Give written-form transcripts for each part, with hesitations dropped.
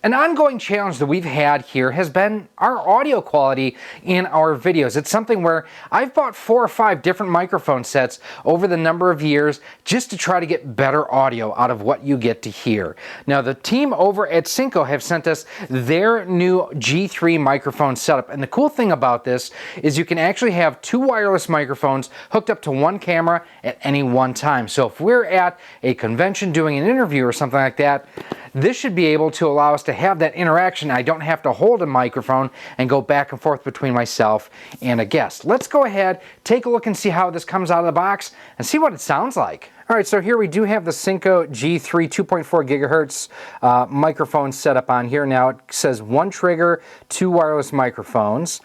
An ongoing challenge that we've had here has been our audio quality in our videos. It's something where I've bought 4 or 5 different microphone sets over the number of years just to try to get better audio out of what you get to hear. Now, the team over at Synco have sent us their new G3 microphone setup. And the cool thing about this is you can actually have 2 wireless microphones hooked up to one camera at any one time. So if we're at a convention doing an interview or something like that, this should be able to allow us to have that interaction. I don't have to hold a microphone and go back and forth between myself and a guest. Let's go ahead, take a look and see how this comes out of the box and see what it sounds like. All right, so here we do have the Synco G3 2.4 gigahertz microphone set up on here. Now it says 1 trigger, 2 wireless microphones.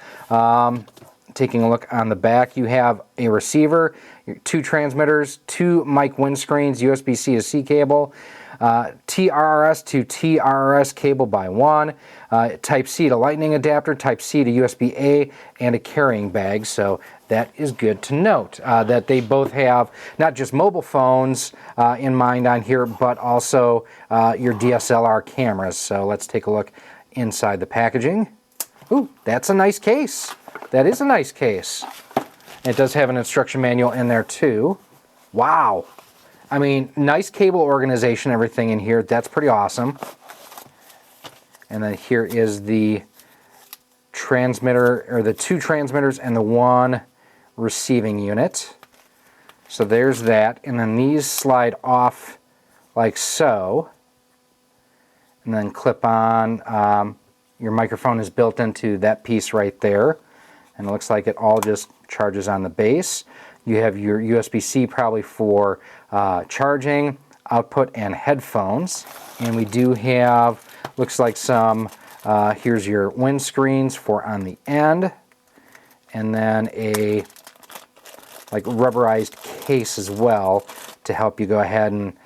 Taking a look on the back, you have a receiver, 2 transmitters, 2 mic windscreens, USB-C to C cable, TRRS to TRRS cable by 1, Type-C to Lightning adapter, Type-C to USB-A, and a carrying bag. So that is good to note that they both have not just mobile phones in mind on here, but also your DSLR cameras. So let's take a look inside the packaging. Ooh, that's a nice case. That is a nice case. It does have an instruction manual in there too. Wow. I mean, nice cable organization, everything in here. That's pretty awesome. And then here is the transmitter, or the 2 transmitters and the 1 receiving unit. So there's that. And then these slide off like so. And then clip on. Your microphone is built into that piece right there. And it looks like it all just charges on the base. You have your USB-C probably for charging, output, and headphones. And we do have, looks like some, here's your windscreens for on the end. And then a like rubberized case as well to help you go ahead and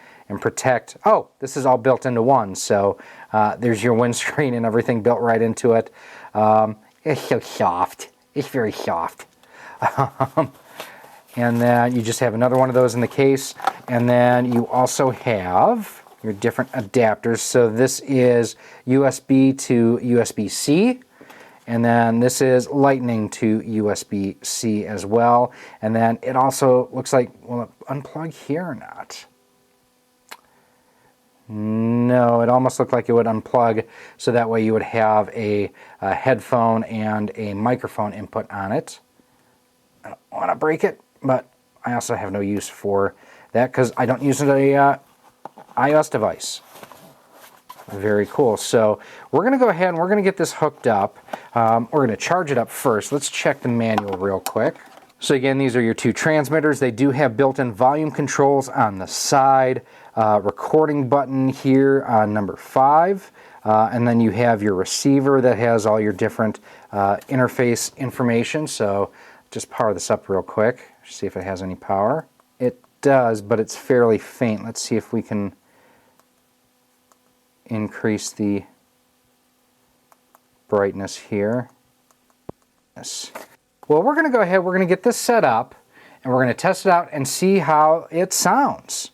protect. Oh, this is all built into one. So there's your windscreen and everything built right into it. It's so soft. It's very soft. And then you just have another one of those in the case. And then you also have your different adapters. So this is USB to USB-C. And then this is Lightning to USB-C as well. And then it also looks like, will it unplug here or not? No, it almost looked like it would unplug, so that way you would have a headphone and a microphone input on it. I don't want to break it, but I also have no use for that because I don't use an iOS device. Very cool. So we're going to go ahead and we're going to get this hooked up. We're going to charge it up first. Let's check the manual real quick. So again, these are your 2 transmitters. They do have built-in volume controls on the side. Recording button here on number 5. And then you have your receiver that has all your different interface information. So just power this up real quick. See if it has any power. It does, but it's fairly faint. Let's see if we can increase the brightness here. Yes. Well, we're going to go ahead, we're going to get this set up, and we're going to test it out and see how it sounds.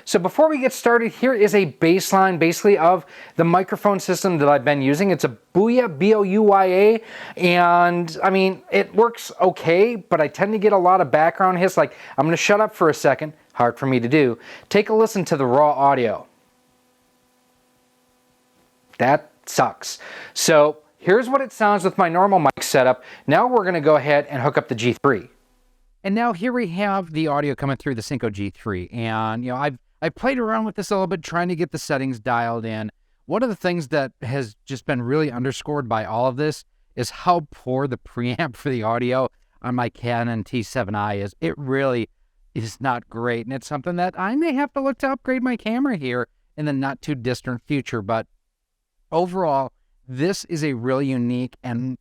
So before we get started, here is a baseline basically of the microphone system that I've been using. It's a Bouya, B-O-U-Y-A, and I mean, it works okay, but I tend to get a lot of background hiss. Like, I'm going to shut up for a second, hard for me to do. Take a listen to the raw audio. That sucks. So here's what it sounds with my normal mic setup. Now we're going to go ahead and hook up the G3. And now here we have the audio coming through the Synco G3. And, you know, I've played around with this a little bit, trying to get the settings dialed in. One of the things that has just been really underscored by all of this is how poor the preamp for the audio on my Canon T7i is. It really is not great. And it's something that I may have to look to upgrade my camera here in the not too distant future. But overall, this is a really unique and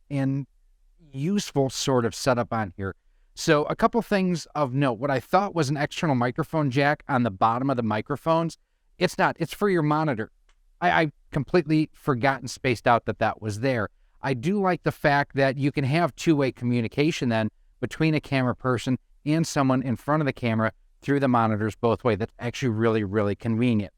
useful sort of setup on here. So a couple things of note. What I thought was an external microphone jack on the bottom of the microphones, it's not. It's for your monitor. I completely forgot and spaced out that that was there. I do like the fact that you can have two-way communication then between a camera person and someone in front of the camera through the monitors both ways. That's actually really, really convenient.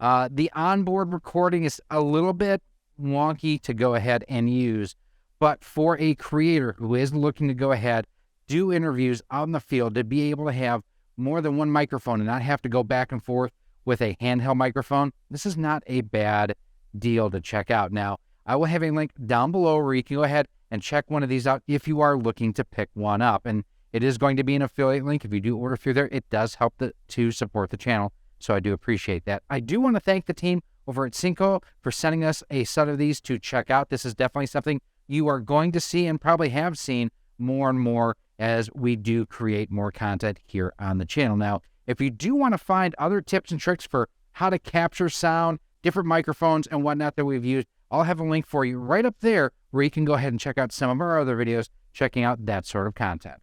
The onboard recording is a little bit wonky to go ahead and use. But for a creator who is looking to go ahead, do interviews out in the field, to be able to have more than one microphone and not have to go back and forth with a handheld microphone, this is not a bad deal to check out. Now, I will have a link down below where you can go ahead and check one of these out if you are looking to pick one up. And it is going to be an affiliate link. If you do order through there, it does help to support the channel. So I do appreciate that. I do want to thank the team over at Synco for sending us a set of these to check out. This is definitely something you are going to see and probably have seen more and more as we do create more content here on the channel. Now, if you do want to find other tips and tricks for how to capture sound, different microphones and whatnot that we've used, I'll have a link for you right up there where you can go ahead and check out some of our other videos checking out that sort of content.